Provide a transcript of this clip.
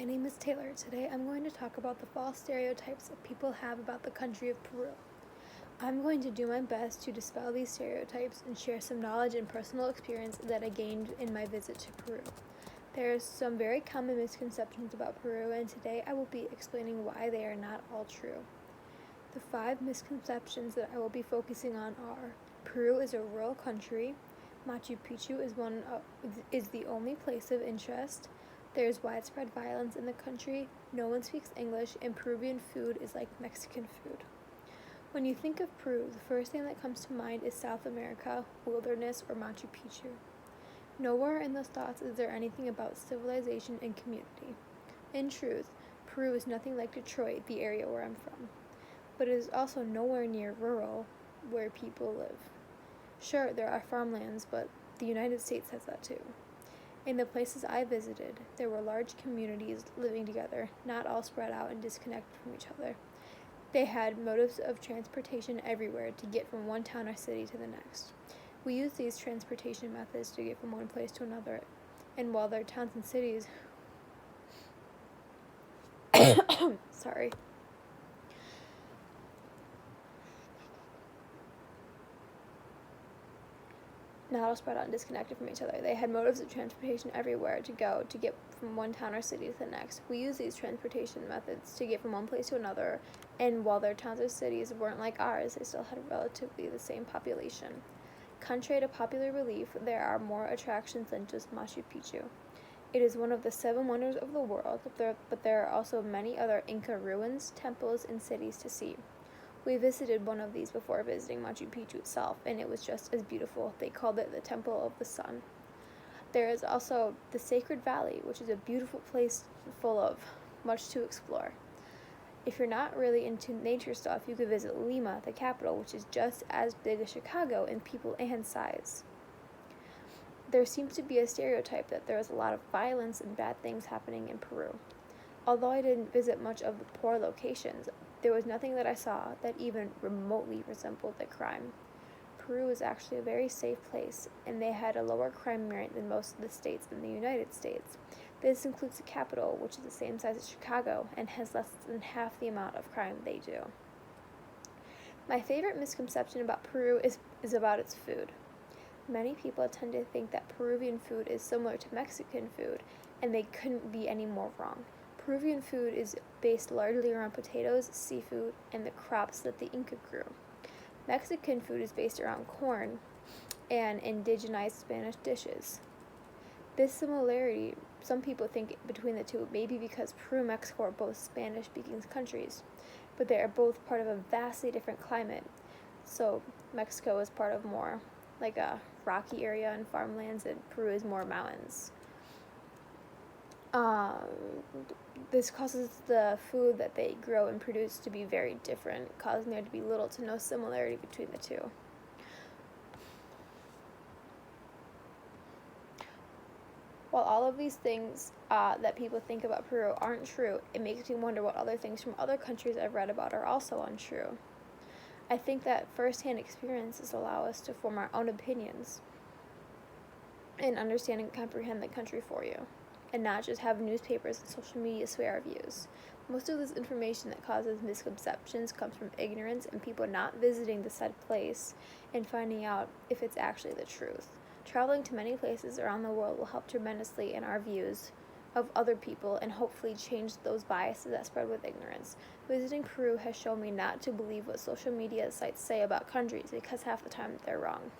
my name is Taylor. Today I'm going to talk about the false stereotypes that people have about the country of Peru. I'm going to do my best to dispel these stereotypes and share some knowledge and personal experience that I gained in my visit to Peru. There are some very common misconceptions about Peru, and today I will be explaining why they are not all true. The 5 misconceptions that I will be focusing on are: Peru is a rural country, Machu Picchu is the only place of interest, there is widespread violence in the country, no one speaks English, and Peruvian food is like Mexican food. When you think of Peru, the first thing that comes to mind is South America, wilderness, or Machu Picchu. Nowhere in those thoughts is there anything about civilization and community. In truth, Peru is nothing like Detroit, the area where I'm from, but it is also nowhere near rural, where people live. Sure, there are farmlands, but the United States has that too. In the places I visited, there were large communities living together, not all spread out and disconnected from each other. They had modes of transportation everywhere to get from one town or city to the next. We use these transportation methods to get from one place to another, and while their towns and cities not all spread out and disconnected from each other. They had modes of transportation everywhere to go to get from one town or city to the next. We use these transportation methods to get from one place to another, and while their towns or cities weren't like ours, they still had relatively the same population. Contrary to popular belief, there are more attractions than just Machu Picchu. It is one of the 7 wonders of the world, but there are also many other Inca ruins, temples, and cities to see. We visited one of these before visiting Machu Picchu itself, and it was just as beautiful. They called it the Temple of the Sun. There is also the Sacred Valley, which is a beautiful place full of much to explore. If you're not really into nature stuff, you could visit Lima, the capital, which is just as big as Chicago in people and size. There seems to be a stereotype that there is a lot of violence and bad things happening in Peru. Although I didn't visit much of the poor locations, there was nothing that I saw that even remotely resembled the crime. Peru is actually a very safe place, and they had a lower crime rate than most of the states in the United States. This includes the capital, which is the same size as Chicago, and has less than half the amount of crime they do. My favorite misconception about Peru is about its food. Many people tend to think that Peruvian food is similar to Mexican food, and they couldn't be any more wrong. Peruvian food is based largely around potatoes, seafood, and the crops that the Inca grew. Mexican food is based around corn and indigenized Spanish dishes. This similarity, some people think between the two, may be because Peru and Mexico are both Spanish-speaking countries, but they are both part of a vastly different climate. So Mexico is part of more like a rocky area and farmlands, and Peru is more mountains. This causes the food that they grow and produce to be very different, causing there to be little to no similarity between the two. While all of these things that people think about Peru aren't true, it makes me wonder what other things from other countries I've read about are also untrue. I think that first-hand experiences allow us to form our own opinions and understand and comprehend the country for you, and not just have newspapers and social media sway our views. Most of this information that causes misconceptions comes from ignorance and people not visiting the said place and finding out if it's actually the truth. Traveling to many places around the world will help tremendously in our views of other people and hopefully change those biases that spread with ignorance. Visiting Peru has shown me not to believe what social media sites say about countries, because half the time they're wrong.